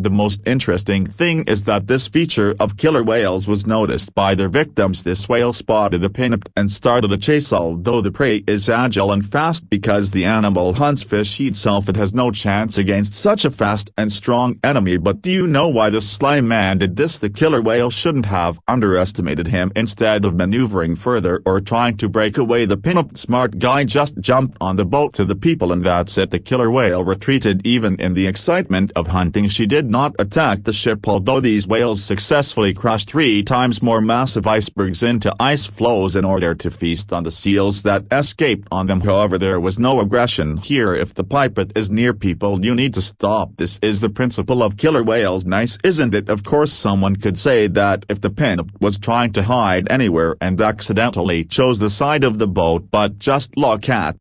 The most interesting thing is that this feature of killer whales was noticed by their victims. This whale spotted the pinup and started a chase. Although the prey is agile and fast because the animal hunts fish itself, it has no chance against such a fast and strong enemy. But do you know why the sly man did this? The killer whale shouldn't have underestimated him. Instead of maneuvering further or trying to break away, the pinup smart guy just jumped on the boat to the people, and that's it. The killer whale retreated. Even in the excitement of hunting, she did not attack the ship. Although these whales successfully crushed 3 times more massive icebergs into ice floes in order to feast on the seals that escaped on them. However, there was no aggression here. If the pipette is near people, you need to stop. This is the principle of killer whales. Nice, isn't it? Of course, someone could say that if the pinup was trying to hide anywhere and accidentally chose the side of the boat, but just look at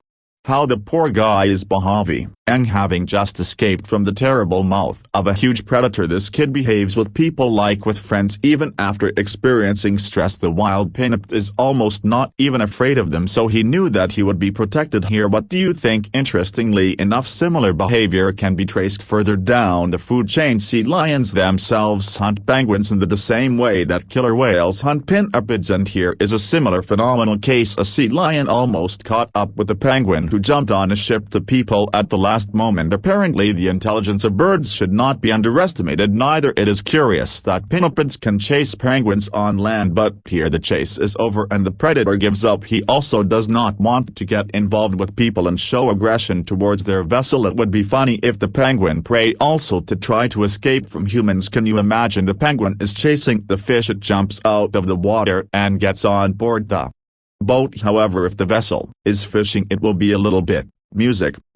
how the poor guy is behaving. And having just escaped from the terrible mouth of a huge predator, this kid behaves with people like with friends. Even after experiencing stress, the wild pinup is almost not even afraid of them, so he knew that he would be protected here. What do you think? Interestingly enough, similar behavior can be traced further down the food chain. Sea lions themselves hunt penguins in the same way that killer whales hunt pinupids, and here is a similar phenomenal case. A sea lion almost caught up with a penguin who jumped on a ship. The people at the last moment. Apparently, the intelligence of birds should not be underestimated. Neither it is curious that pinupids can chase penguins on land, but here the chase is over and the predator gives up. He also does not want to get involved with people and show aggression towards their vessel. It would be funny if the penguin prey also to try to escape from humans. Can you imagine? The penguin is chasing the fish, it jumps out of the water and gets on board the boat. However, if the vessel is fishing, it will be a little bit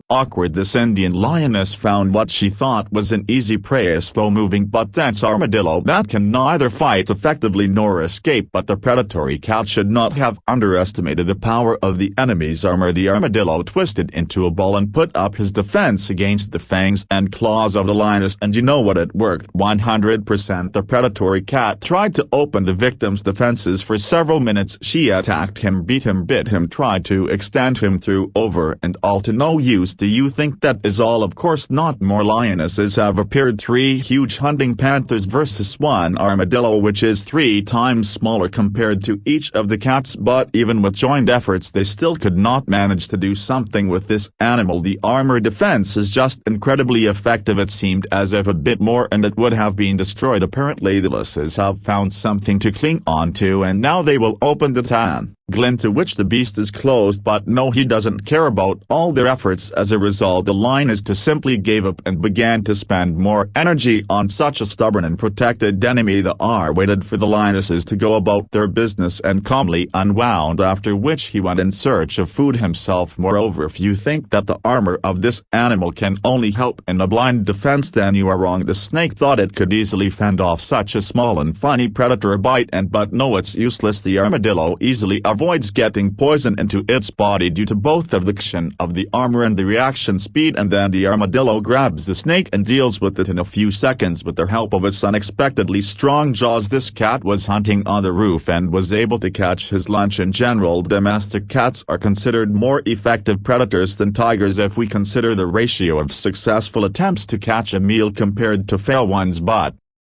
awkward. This Indian lioness found what she thought was an easy prey, a slow-moving but dense armadillo that can neither fight effectively nor escape. But the predatory cat should not have underestimated the power of the enemy's armor. The armadillo twisted into a ball and put up his defense against the fangs and claws of the lioness, and you know what? It worked 100%. The predatory cat tried to open the victim's defenses for several minutes. She attacked him, beat him, bit him, tried to extend him through, over and all to no use. Do you think that is all? Of course not. More lionesses have appeared. 3 huge hunting panthers versus 1 armadillo, which is 3 times smaller compared to each of the cats. But even with joint efforts, they still could not manage to do something with this animal. The armor defense is just incredibly effective. It seemed as if a bit more and it would have been destroyed. Apparently the losses have found something to cling on to, and now they will open the tan glint to which the beast is closed. But no, he doesn't care about all their efforts. As a result, the lioness simply gave up and began to spend more energy on such a stubborn and protected enemy. The R waited for the lionesses to go about their business and calmly unwound, after which he went in search of food himself. Moreover, if you think that the armor of this animal can only help in a blind defense, then you are wrong. The snake thought it could easily fend off such a small and funny predator bite, but no, it's useless. The armadillo easily avoids getting poison into its body due to both of the action of the armor and the reaction speed, and then the armadillo grabs the snake and deals with it in a few seconds with the help of its unexpectedly strong jaws. This cat was hunting on the roof and was able to catch his lunch. In general, domestic cats are considered more effective predators than tigers if we consider the ratio of successful attempts to catch a meal compared to failed ones, but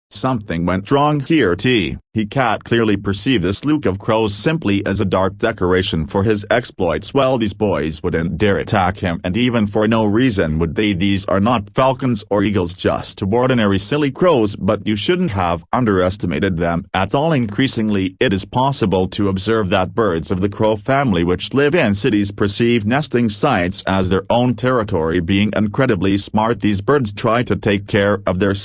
something went wrong here. He cat clearly perceived this look of crows simply as a dark decoration for his exploits. Well, these boys wouldn't dare attack him, and even for no reason would they. These are not falcons or eagles, just ordinary silly crows, but you shouldn't have underestimated them at all. Increasingly, it is possible to observe that birds of the crow family which live in cities perceive nesting sites as their own territory. Being incredibly smart, these birds try to take care of their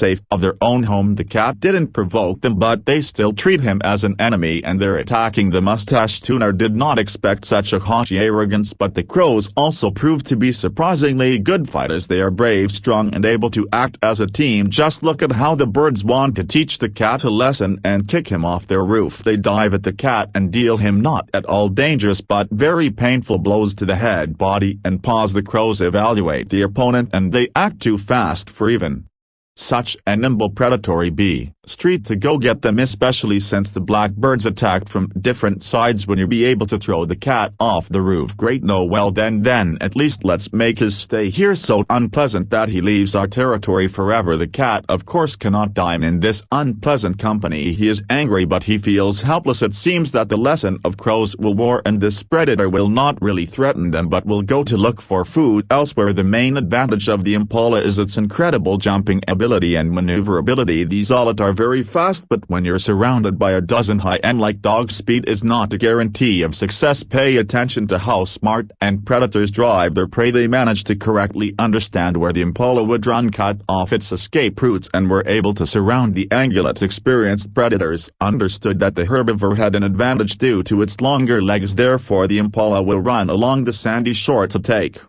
own home. The cat didn't provoke them, but they still treat him as an enemy, and they're attacking the mustache tuner. Did not expect such a haughty arrogance, but the crows also proved to be surprisingly good fighters. They are brave, strong, and able to act as a team. Just look at how the birds want to teach the cat a lesson and kick him off their roof. They dive at the cat and deal him not at all dangerous but very painful blows to the head, body, and paws. The crows evaluate the opponent and they act too fast for even such a nimble predatory bee. street to go get them, especially since the blackbirds attacked from different sides. When you be able to throw the cat off the roof, great. No, well then at least let's make his stay here so unpleasant that he leaves our territory forever. The cat of course cannot dine in this unpleasant company. He is angry but he feels helpless. It seems that the lesson of crows will war and this predator will not really threaten them but will go to look for food elsewhere. The main advantage of the impala is its incredible jumping ability and maneuverability. These owlet are very fast, but when you're surrounded by a dozen high-end like dogs, speed is not a guarantee of success. Pay attention to how smart and predators drive their prey. They managed to correctly understand where the impala would run, cut off its escape routes, and were able to surround the ungulate. Experienced predators understood that the herbivore had an advantage due to its longer legs, therefore the impala will run along the sandy shore to take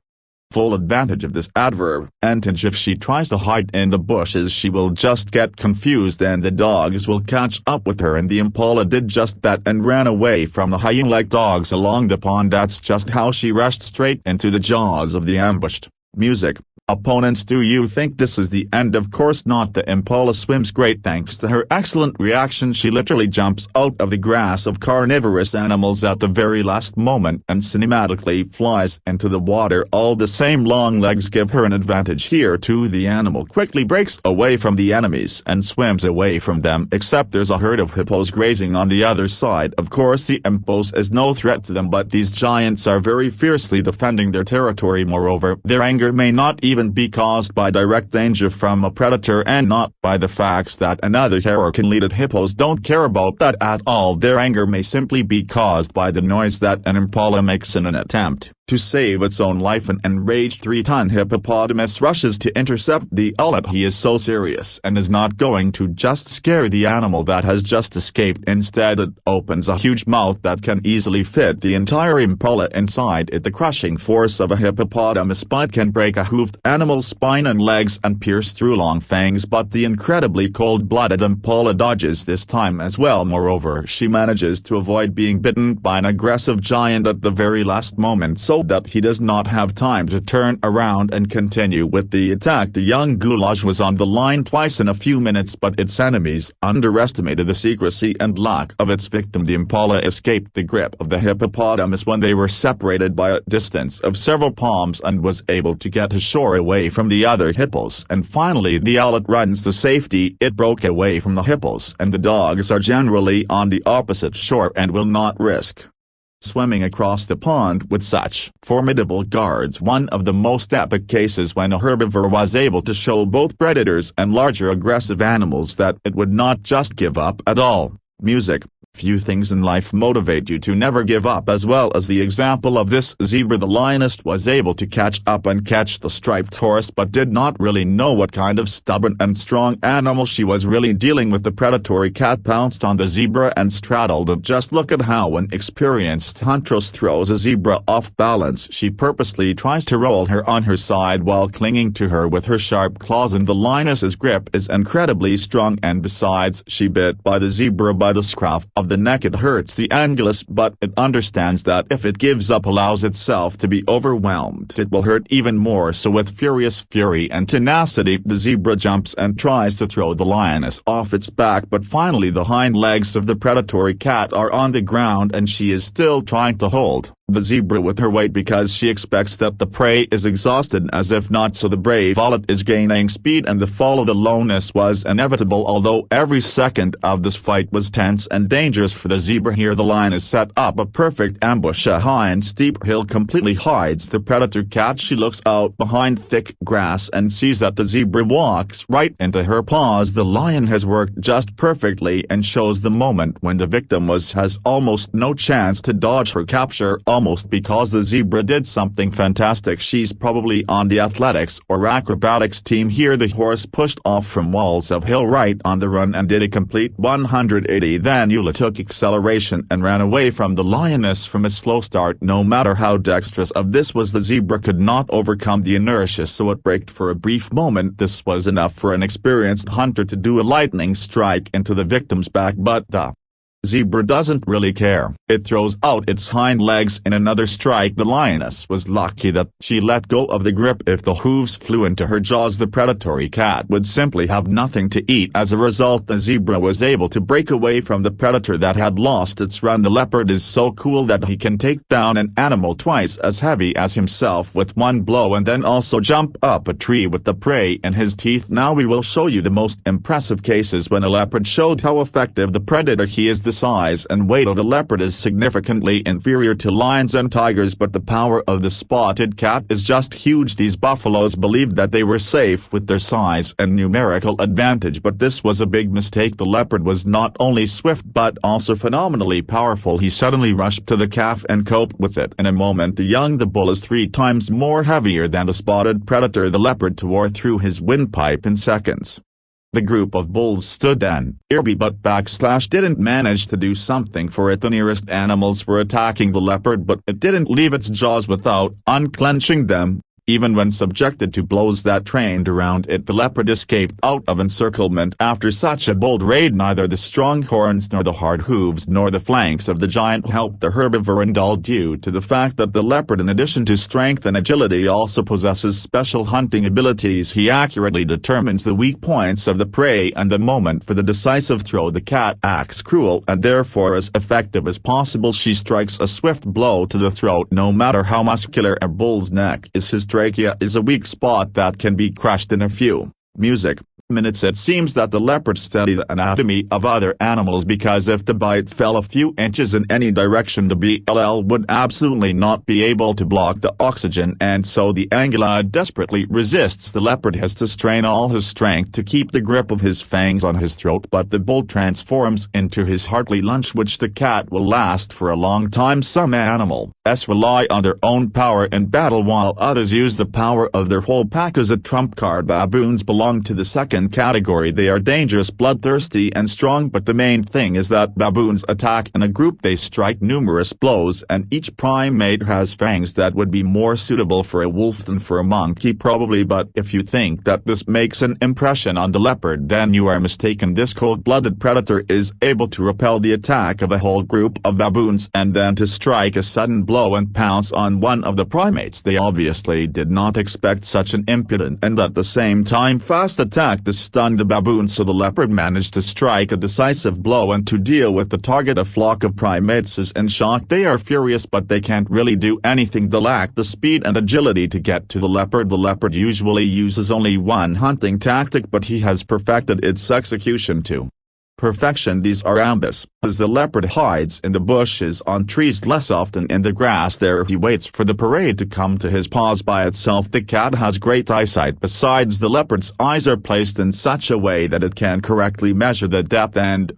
full advantage of this advantage. If she tries to hide in the bushes, she will just get confused and the dogs will catch up with her, and the impala did just that and ran away from the hyena-like dogs along the pond. That's just how she rushed straight into the jaws of the ambushed music opponents. Do you think this is the end? Of course not. The impala swims great thanks to her excellent reaction. She literally jumps out of the grass of carnivorous animals at the very last moment and cinematically flies into the water. All the same, long legs give her an advantage here too. The animal quickly breaks away from the enemies and swims away from them, except there's a herd of hippos grazing on the other side. Of course the impala is no threat to them, but these giants are very fiercely defending their territory. Moreover, their anger may not even be caused by direct danger from a predator and not by the facts that another hare can lead it. Hippos don't care about that at all. Their anger may simply be caused by the noise that an impala makes in an attempt to save its own life. An enraged 3-ton hippopotamus rushes to intercept the owlet. He is so serious and is not going to just scare the animal that has just escaped. Instead, it opens a huge mouth that can easily fit the entire impala inside it. The crushing force of a hippopotamus bite can break a hoofed animal's spine and legs and pierce through long fangs, but the incredibly cold-blooded impala dodges this time as well. Moreover, she manages to avoid being bitten by an aggressive giant at the very last moment, so that he does not have time to turn around and continue with the attack. The young goulash was on the line twice in a few minutes, but its enemies underestimated the secrecy and luck of its victim. The impala escaped the grip of the hippopotamus when they were separated by a distance of several palms and was able to get ashore away from the other hippos. And finally the owlet runs to safety. It broke away from the hippos, and the dogs are generally on the opposite shore and will not risk swimming across the pond with such formidable guards. One of the most epic cases when a herbivore was able to show both predators and larger aggressive animals that it would not just give up at all. Music. Few things in life motivate you to never give up as well as the example of this zebra. The lioness was able to catch up and catch the striped horse, but did not really know what kind of stubborn and strong animal she was really dealing with. The predatory cat pounced on the zebra and straddled it. Just look at how an experienced huntress throws a zebra off balance. She purposely tries to roll her on her side while clinging to her with her sharp claws, and the lioness's grip is incredibly strong, and besides, she bit by the zebra by the scruff of the neck. It hurts the ungulus, but it understands that if it gives up, allows itself to be overwhelmed, it will hurt even more. So with furious fury and tenacity, the zebra jumps and tries to throw the lioness off its back, but finally the hind legs of the predatory cat are on the ground and she is still trying to hold the zebra with her weight because she expects that the prey is exhausted. As if not so, the brave owlet is gaining speed and the fall of the lioness was inevitable, although every second of this fight was tense and dangerous for the zebra. Here the lioness set up a perfect ambush. A high and steep hill completely hides the predator cat. She looks out behind thick grass and sees that the zebra walks right into her paws. The lion has worked just perfectly and shows the moment when the victim has almost no chance to dodge her capture, almost because the zebra did something fantastic. She's probably on the athletics or acrobatics team here. The horse pushed off from walls of hill right on the run and did a complete 180. Then Eula took acceleration and ran away from the lioness from a slow start. No matter how dexterous of this was, the zebra could not overcome the inertia, so it braked for a brief moment. This was enough for an experienced hunter to do a lightning strike into the victim's back, but the Zebra doesn't really care. It throws out its hind legs in another strike. The lioness was lucky that she let go of the grip. If the hooves flew into her jaws, the predatory cat would simply have nothing to eat. As a result, the zebra was able to break away from the predator that had lost its run. The leopard is so cool that he can take down an animal twice as heavy as himself with one blow, and then also jump up a tree with the prey in his teeth. Now we will show you the most impressive cases when a leopard showed how effective the predator he is. The size and weight of a leopard is significantly inferior to lions and tigers, but the power of the spotted cat is just huge. These buffaloes believed that they were safe with their size and numerical advantage, but this was a big mistake. The leopard was not only swift but also phenomenally powerful. He suddenly rushed to the calf and coped with it in a moment. The bull is 3 times more heavier than the spotted predator. The leopard tore through his windpipe in seconds. The group of bulls stood an eerie but didn't manage to do something for it. The nearest animals were attacking the leopard, but it didn't leave its jaws without unclenching them. Even when subjected to blows that trained around it, the leopard escaped out of encirclement. After such a bold raid, neither the strong horns nor the hard hooves nor the flanks of the giant helped the herbivore, and all due to the fact that the leopard, in addition to strength and agility, also possesses special hunting abilities. He accurately determines the weak points of the prey and the moment for the decisive throw. The cat acts cruel and therefore as effective as possible. She strikes a swift blow to the throat. No matter how muscular a bull's neck is, his trachea is a weak spot that can be crushed in a few minutes. It seems that the leopard studied the anatomy of other animals, because if the bite fell a few inches in any direction, the BLL would absolutely not be able to block the oxygen, and so the angula desperately resists. The leopard has to strain all his strength to keep the grip of his fangs on his throat, but the bull transforms into his hearty lunch, which the cat will last for a long time. Some animals rely on their own power in battle, while others use the power of their whole pack as a trump card. Baboons belong to the second category. They are dangerous, bloodthirsty and strong, but the main thing is that baboons attack in a group. They strike numerous blows, and each primate has fangs that would be more suitable for a wolf than for a monkey probably, but if you think that this makes an impression on the leopard, then you are mistaken. This cold-blooded predator is able to repel the attack of a whole group of baboons and then to strike a sudden blow and pounce on one of the primates. They obviously did not expect such an impudent and at the same time fast attack. This stunned the baboon, so the leopard managed to strike a decisive blow and to deal with the target. A flock of primates is in shock. They are furious, but they can't really do anything. They lack the speed and agility to get to the leopard. The leopard usually uses only one hunting tactic, but he has perfected its execution to perfection. These are ambushes. As the leopard hides in the bushes, on trees, less often in the grass. There he waits for the prey to come to his paws by itself. The cat has great eyesight. Besides, the leopard's eyes are placed in such a way that it can correctly measure the depth and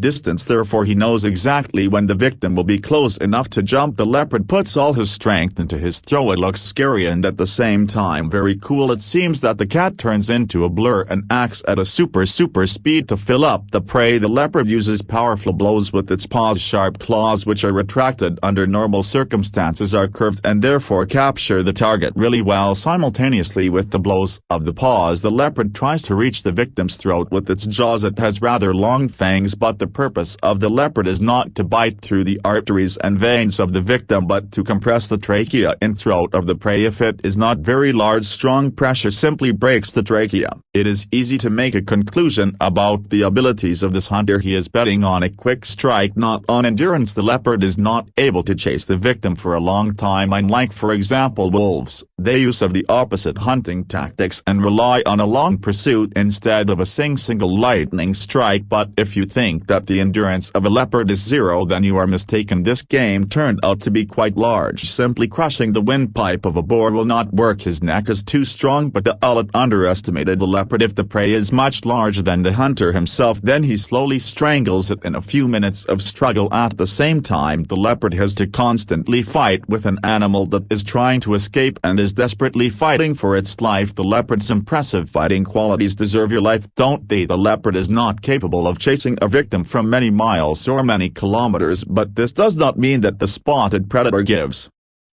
distance. Therefore he knows exactly when the victim will be close enough to jump. The leopard puts all his strength into his throw. It looks scary and at the same time very cool. It seems that the cat turns into a blur and acts at a super speed to fill up the prey. The leopard uses powerful blows with its paws. Sharp claws, which are retracted under normal circumstances, are curved and therefore capture the target really well. Simultaneously with the blows of the paws, the leopard tries to reach the victim's throat with its jaws. It has rather long fangs, but the purpose of the leopard is not to bite through the arteries and veins of the victim, but to compress the trachea and throat of the prey. If it is not very large, strong pressure simply breaks the trachea. It is easy to make a conclusion about the abilities of this hunter. He is betting on a quick strike, not on endurance. The leopard is not able to chase the victim for a long time. Unlike, for example, wolves, they use the opposite hunting tactics and rely on a long pursuit instead of a single lightning strike. But if you think that the endurance of a leopard is zero, then you are mistaken. This game turned out to be quite large. Simply crushing the windpipe of a boar will not work. His neck is too strong, but the owlet underestimated the leopard. If the prey is much larger than the hunter himself, then he slowly strangles it in a few minutes of struggle. At the same time, the leopard has to constantly fight with an animal that is trying to escape and is desperately fighting for its life. The leopard's impressive fighting qualities deserve your life, don't they? The leopard is not capable of chasing a victim from many miles or many kilometers, but this does not mean that the spotted predator gives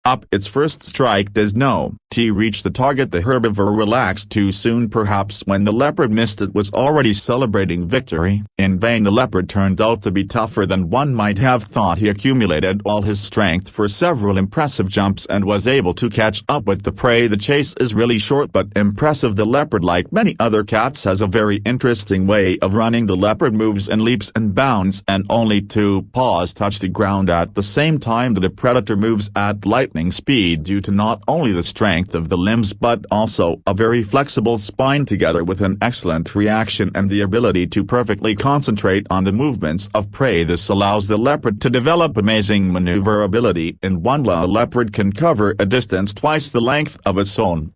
up. Its first strike does no T reached the target, the herbivore relaxed too soon. Perhaps when the leopard missed, it was already celebrating victory. In vain. The leopard turned out to be tougher than one might have thought. He accumulated all his strength for several impressive jumps and was able to catch up with the prey. The chase is really short but impressive. The leopard, like many other cats, has a very interesting way of running. The leopard moves and leaps and bounds, and only two paws touch the ground at the same time. The predator moves at lightning speed due to not only the strength of the limbs but also a very flexible spine, together with an excellent reaction and the ability to perfectly concentrate on the movements of prey. This allows the leopard to develop amazing maneuverability. In one leap, a leopard can cover a distance twice the length of its own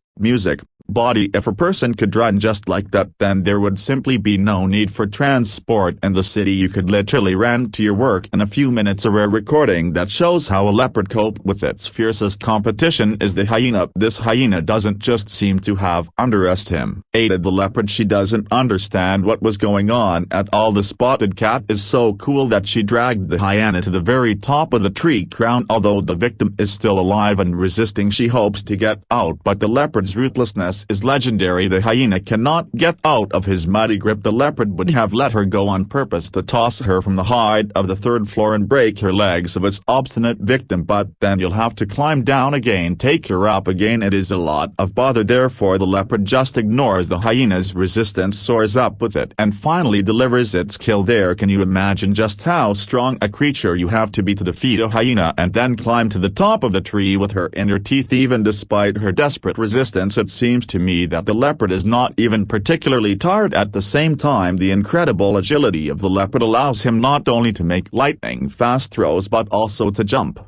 body. If a person could run just like that, then there would simply be no need for transport in the city. You could literally run to your work in a few minutes. A rare recording that shows how a leopard coped with its fiercest competition is the hyena. This hyena doesn't just seem to have underestimated the leopard, she doesn't understand what was going on at all. The spotted cat is so cool that she dragged the hyena to the very top of the tree crown. Although the victim is still alive and resisting, she hopes to get out, but the leopard's ruthlessness is legendary. The hyena cannot get out of his mighty grip. The leopard would have let her go on purpose to toss her from the height of the third floor and break her legs of its obstinate victim, but then you'll have to climb down again, take her up again. It is a lot of bother. Therefore the leopard just ignores the hyena's resistance, soars up with it, and finally delivers its kill. There, can you imagine just how strong a creature you have to be to defeat a hyena and then climb to the top of the tree with her in your teeth? Even despite her desperate resistance, it seems to me that the leopard is not even particularly tired. At the same time, the incredible agility of the leopard allows him not only to make lightning fast throws but also to jump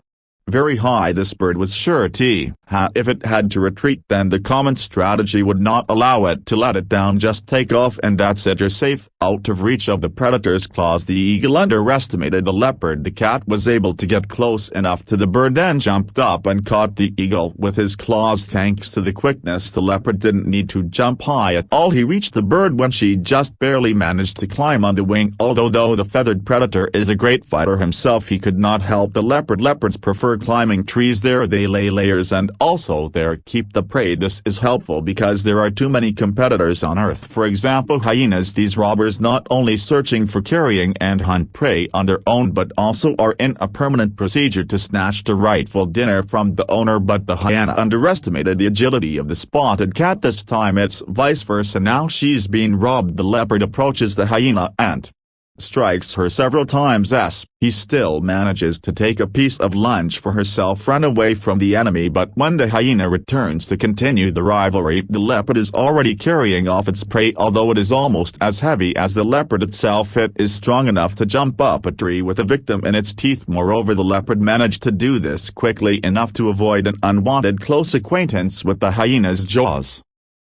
very high. This bird was sure to, if it had to retreat, then the common strategy would not allow it to let it down. Just take off and that's it, you're safe, out of reach of the predator's claws. The eagle underestimated the leopard. The cat was able to get close enough to the bird, then jumped up and caught the eagle with his claws. Thanks to the quickness, the leopard didn't need to jump high at all. He reached the bird when she just barely managed to climb on the wing. Although the feathered predator is a great fighter himself, he could not help the leopard. Leopards prefer climbing trees. There they lay layers and also there keep the prey. This is helpful because there are too many competitors on Earth. For example, hyenas. These robbers not only searching for carrying and hunt prey on their own but also are in a permanent procedure to snatch the rightful dinner from the owner. But the hyena underestimated the agility of the spotted cat. This time it's vice versa. Now she's being robbed. The leopard approaches the hyena and strikes her several times. He still manages to take a piece of lunch for herself, run away from the enemy, but when the hyena returns to continue the rivalry, the leopard is already carrying off its prey. Although it is almost as heavy as the leopard itself, it is strong enough to jump up a tree with a victim in its teeth. Moreover, the leopard managed to do this quickly enough to avoid an unwanted close acquaintance with the hyena's jaws.